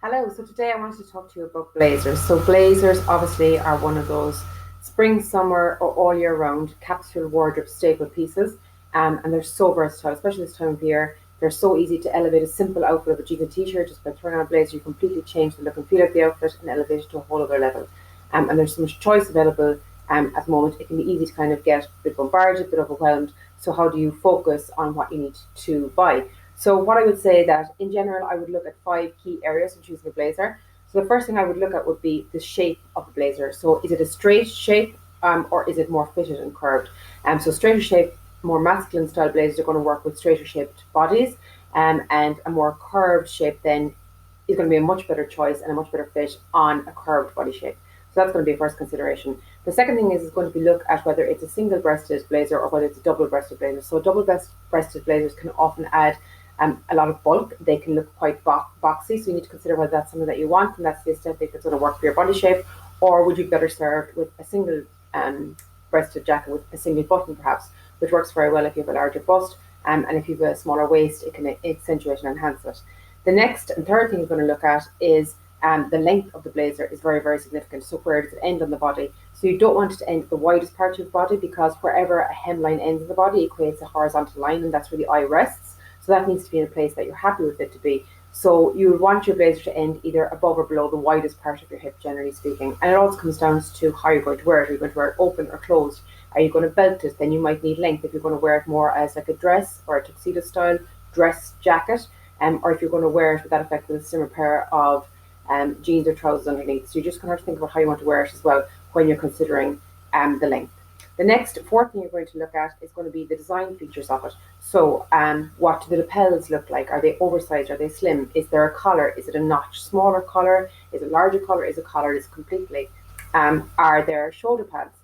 Hello, so today I wanted to talk to you about blazers. So blazers obviously are one of those spring, summer or all year round capsule wardrobe staple pieces, and they're so versatile, especially this time of year. They're so easy to elevate a simple outfit of a jeans and t-shirt. Just by throwing on a blazer, you completely change the look and feel of the outfit and elevate it to a whole other level. And there's so much choice available at the moment. It can be easy to kind of get a bit bombarded, a bit overwhelmed. So how do you focus on what you need to buy? So what I would say that in general, I would look at five key areas when choosing a blazer. So the first thing I would look at would be the shape of the blazer. So is it a straight shape or is it more fitted and curved? So straighter shape, more masculine style blazers are going to work with straighter shaped bodies, and a more curved shape then is going to be a much better choice and a much better fit on a curved body shape. So that's going to be a first consideration. The second thing is going to be look at whether it's a single breasted blazer or whether it's a double breasted blazer. So double breasted blazers can often add a lot of bulk. They can look quite boxy, so you need to consider whether that's something that you want and that's the aesthetic that's going to work for your body shape, or would you be better served with a single breasted jacket with a single button perhaps, which works very well if you have a larger bust, and if you have a smaller waist, it can accentuate and enhance it. The next and third thing you're going to look at is the length of the blazer is very, very significant. So where does it end on the body? So you don't want it to end at the widest part of your body, because wherever a hemline ends in the body, it creates a horizontal line, and that's where the eye rests. So that needs to be in a place that you're happy with it to be. So you would want your blazer to end either above or below the widest part of your hip, generally speaking. And it also comes down to how you're going to wear it. Are you going to wear it open or closed? Are you going to belt it? Then you might need length if you're going to wear it more as like a dress or a tuxedo style dress jacket. Or if you're going to wear it with that effect with a similar pair of jeans or trousers underneath. So you're just going to have to think about how you want to wear it as well when you're considering the length. The next fourth thing you're going to look at is going to be the design features of it. So what do the lapels look like? Are they oversized? Are they slim? Is there a collar? Is it a notch smaller collar? Is it larger collar? Is it collared completely? Are there shoulder pads?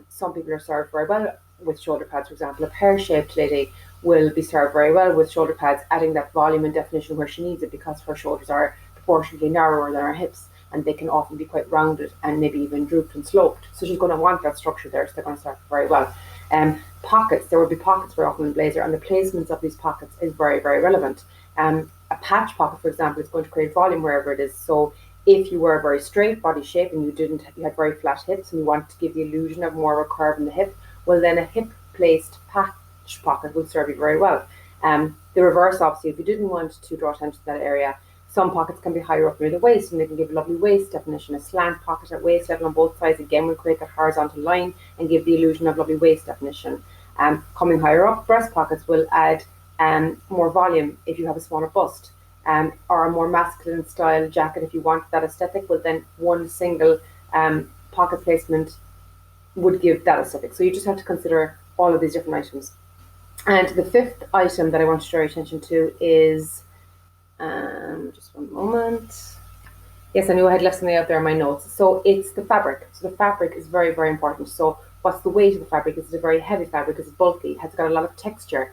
Some people are served very well with shoulder pads. For example, a pear-shaped lady will be served very well with shoulder pads, adding that volume and definition where she needs it, because her shoulders are proportionately narrower than her hips, and they can often be quite rounded and maybe even drooped and sloped. So she's going to want that structure there, so they're going to serve very well. Pockets, there will be pockets very often in blazer, and the placements of these pockets is very, very relevant. A patch pocket, for example, is going to create volume wherever it is. So if you were a very straight body shape and you had very flat hips and you want to give the illusion of more of a curve in the hip, well then a hip placed patch pocket would serve you very well. The reverse, obviously, if you didn't want to draw attention to that area, some pockets can be higher up near the waist and they can give a lovely waist definition. A slant pocket at waist level on both sides again will create that horizontal line and give the illusion of lovely waist definition. Coming higher up, breast pockets will add more volume if you have a smaller bust. Or a more masculine style jacket if you want that aesthetic, well then one single pocket placement would give that aesthetic. So you just have to consider all of these different items. And the fifth item that I want to draw your attention to is just one moment. Yes, I knew I had left something out there in my notes. So it's the fabric. So the fabric is very, very important. So what's the weight of the fabric? Is it a very heavy fabric? Is it bulky? Has it got a lot of texture?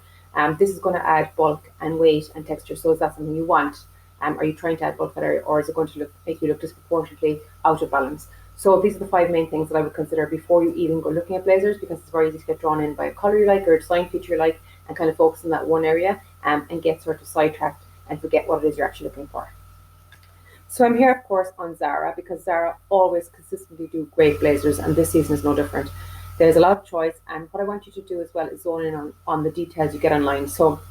This is going to add bulk and weight and texture. So is that something you want? Are you trying to add bulk area, or is it going to make you look disproportionately out of balance? So these are the five main things that I would consider before you even go looking at blazers, because it's very easy to get drawn in by a colour you like or a design feature you like and kind of focus on that one area and get sort of sidetracked and forget what it is you're actually looking for. So I'm here, of course, on Zara, because Zara always consistently do great blazers, and this season is no different. There's a lot of choice, and what I want you to do as well is zone in on the details you get online. So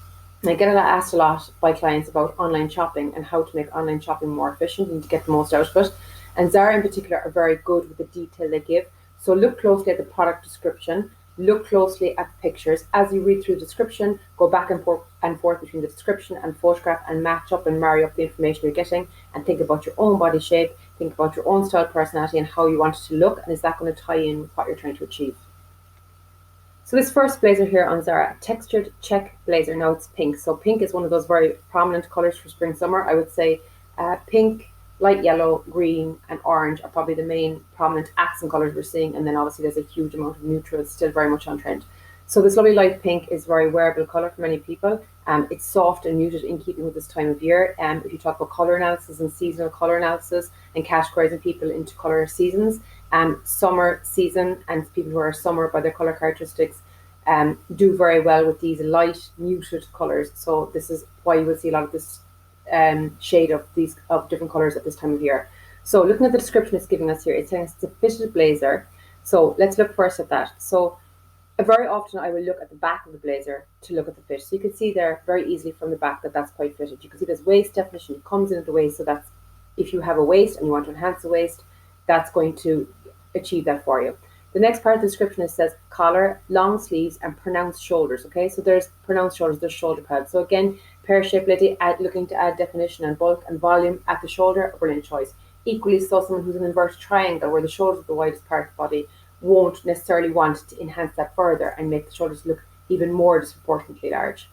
I get asked a lot by clients about online shopping and how to make online shopping more efficient and to get the most out of it. And Zara in particular are very good with the detail they give. So look closely at the product description. Look closely at the pictures. As you read through the description, go back and forth between the description and photograph and match up and marry up the information you're getting, and think about your own body shape, think about your own style, personality, and how you want it to look, and is that going to tie in with what you're trying to achieve. So this first blazer here on Zara, textured check blazer. Now it's pink. So pink is one of those very prominent colours for spring summer. I would say pink, light yellow, green, and orange are probably the main prominent accent colours we're seeing. And then obviously there's a huge amount of neutrals still very much on trend. So this lovely light pink is a very wearable colour for many people. It's soft and muted in keeping with this time of year. If you talk about colour analysis and seasonal colour analysis and categorising people into colour seasons, summer season and people who are summer by their colour characteristics do very well with these light muted colours. So this is why you will see a lot of this shade of different colors at this time of year. So looking at the description it's giving us here, it's saying it's a fitted blazer. So let's look first at that. So very often I will look at the back of the blazer to look at the fit. So you can see there very easily from the back that that's quite fitted. You can see there's waist definition. It comes in at the waist, so that's, if you have a waist and you want to enhance the waist, that's going to achieve that for you. The next part of the description, it says collar, long sleeves, and pronounced shoulders. Okay, so there's pronounced shoulders, there's shoulder pads. So again, pear-shaped lady looking to add definition and bulk and volume at the shoulder, a brilliant choice. Equally so, someone who's an inverted triangle where the shoulders are the widest part of the body won't necessarily want to enhance that further and make the shoulders look even more disproportionately large.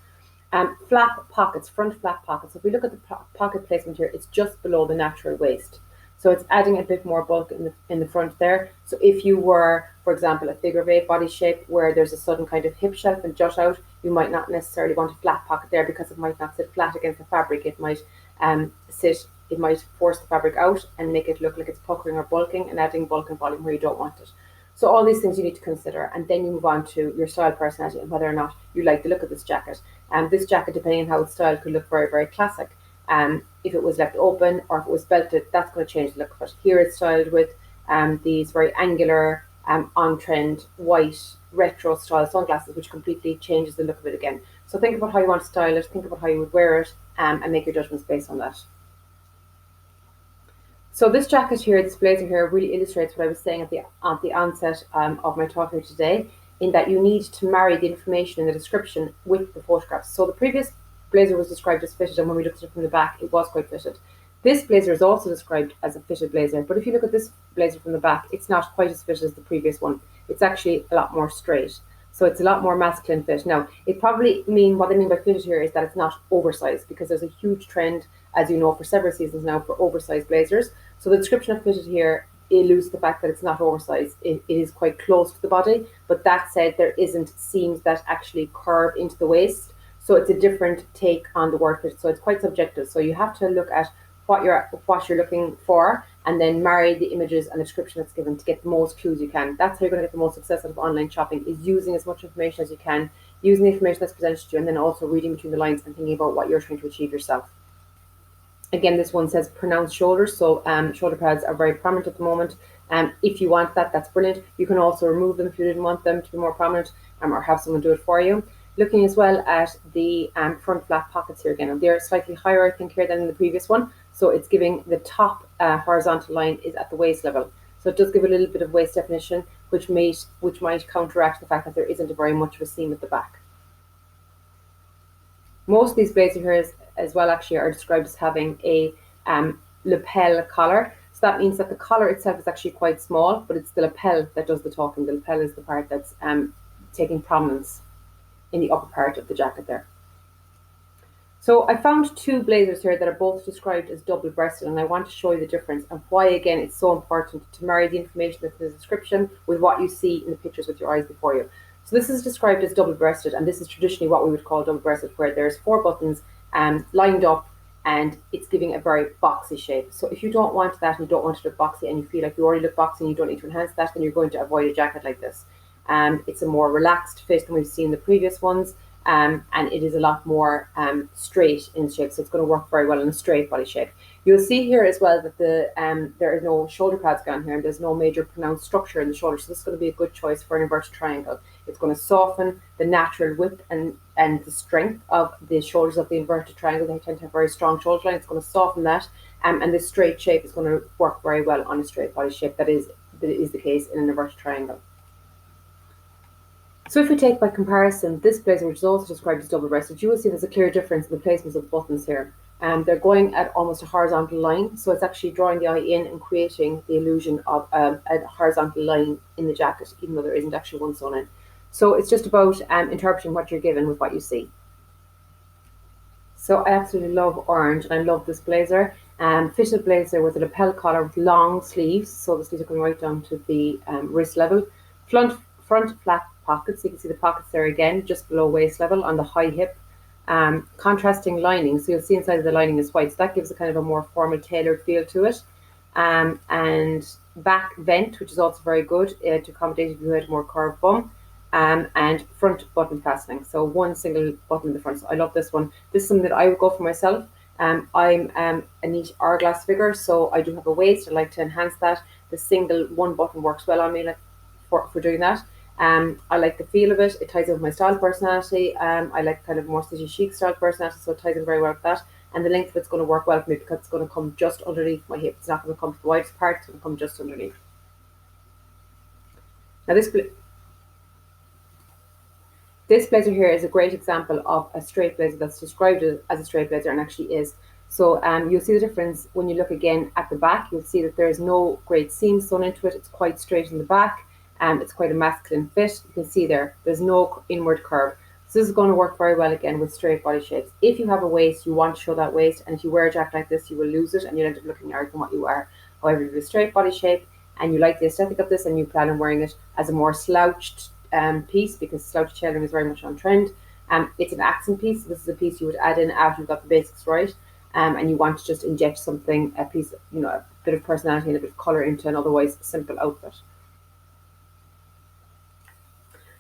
Flap pockets, front flap pockets. So if we look at the pocket placement here, it's just below the natural waist. So it's adding a bit more bulk in the front there. So if you were, for example, a figure of 8 body shape where there's a sudden kind of hip shelf and jut out, you might not necessarily want a flat pocket there because it might not sit flat against the fabric. It might it might force the fabric out and make it look like it's puckering or bulking and adding bulk and volume where you don't want it. So all these things you need to consider, and then you move on to your style, personality, and whether or not you like the look of this jacket. And this jacket, depending on how it's styled, could look very, very classic. If it was left open or if it was belted, that's going to change the look of it. Here it's styled with these very angular, on-trend, white, retro style sunglasses, which completely changes the look of it again. So think about how you want to style it, think about how you would wear it, and make your judgments based on that. So this jacket here, this blazer here, really illustrates what I was saying at the onset of my talk here today, in that you need to marry the information in the description with the photographs. So the previous blazer was described as fitted, and when we looked at it from the back, it was quite fitted. This blazer is also described as a fitted blazer, but if you look at this blazer from the back, it's not quite as fitted as the previous one. It's actually a lot more straight. So it's a lot more masculine fit. Now, what they mean by fitted here is that it's not oversized, because there's a huge trend, as you know, for several seasons now, for oversized blazers. So the description of fitted here eludes the fact that it's not oversized. It is quite close to the body, but that said, there isn't seams that actually curve into the waist. So it's a different take on the word fit. So it's quite subjective. So you have to look at what you're looking for, and then marry the images and the description that's given to get the most clues you can. That's how you're going to get the most success out of online shopping, is using as much information as you can, using the information that's presented to you, and then also reading between the lines and thinking about what you're trying to achieve yourself. Again, this one says pronounced shoulders, so shoulder pads are very prominent at the moment. If you want that, that's brilliant. You can also remove them if you didn't want them to be more prominent, or have someone do it for you. Looking as well at the front flap pockets here again, and they're slightly higher, I think, here than in the previous one. So it's giving the top horizontal line is at the waist level. So it does give a little bit of waist definition, which might counteract the fact that there isn't very much of a seam at the back. Most of these blazers here as well actually are described as having a lapel collar. So that means that the collar itself is actually quite small, but it's the lapel that does the talking. The lapel is the part that's taking prominence in the upper part of the jacket there. So I found two blazers here that are both described as double-breasted, and I want to show you the difference and why, again, it's so important to marry the information that's in the description with what you see in the pictures with your eyes before you. So this is described as double-breasted, and this is traditionally what we would call double-breasted, where there's 4 buttons lined up, and it's giving a very boxy shape. So if you don't want that, and you don't want to look boxy, and you feel like you already look boxy and you don't need to enhance that, then you're going to avoid a jacket like this. It's a more relaxed fit than we've seen the previous ones, and it is a lot more straight in shape, so it's going to work very well in a straight body shape. You'll see here as well that there is no shoulder pads gone here, and there's no major pronounced structure in the shoulder, so this is going to be a good choice for an inverted triangle. It's going to soften the natural width and the strength of the shoulders of the inverted triangle. They tend to have very strong shoulder line. It's going to soften that, and this straight shape is going to work very well on a straight body shape. That is the case in an inverted triangle. So if we take by comparison this blazer, which is also described as double-breasted, you will see there's a clear difference in the placements of the buttons here. They're going at almost a horizontal line, so it's actually drawing the eye in and creating the illusion of a horizontal line in the jacket, even though there isn't actually one sewn in. So it's just about interpreting what you're given with what you see. So I absolutely love orange, and I love this blazer. Fitted blazer with a lapel collar with long sleeves, so the sleeves are going right down to the wrist level. Front flap pockets, so you can see the pockets there again, just below waist level on the high hip. Contrasting lining, so you'll see inside of the lining is white, so that gives a kind of a more formal tailored feel to it. And back vent, which is also very good to accommodate if you had a more curved bum. And front button fastening, so one single button in the front. So I love this one. This is something that I would go for myself. I'm a neat hourglass figure, so I do have a waist. I like to enhance that. The single one button works well on me, like for doing that. I like the feel of it. It ties in with my style personality. I like kind of more city chic style personality, so it ties in very well with that. And the length of it's going to work well for me because it's going to come just underneath my hip. It's not going to come to the widest part. It's going to come just underneath. Now this blazer here is a great example of a straight blazer that's described as a straight blazer and actually is. So you'll see the difference when you look again at the back. You'll see that there is no great seams sewn into it. It's quite straight in the back. It's quite a masculine fit. You can see there's no inward curve. So this is going to work very well again with straight body shapes. If you have a waist, you want to show that waist, and if you wear a jacket like this, you will lose it and you'll end up looking larger than what you are. However, if you have a straight body shape and you like the aesthetic of this and you plan on wearing it as a more slouched piece, because slouched tailoring is very much on trend. It's an accent piece. This is a piece you would add in after you've got the basics right, and you want to just inject something, a piece, a bit of personality and a bit of color into an otherwise simple outfit.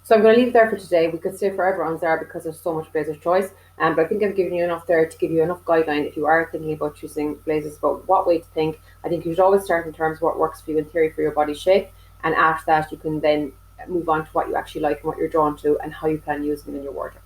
So I'm going to leave it there for today. We could stay forever on Zara because there's so much blazer choice. But I think I've given you enough there to give you enough guideline if you are thinking about choosing blazers, about what way to think. I think you should always start in terms of what works for you in theory for your body shape. And after that, you can then move on to what you actually like and what you're drawn to and how you plan using them in your wardrobe.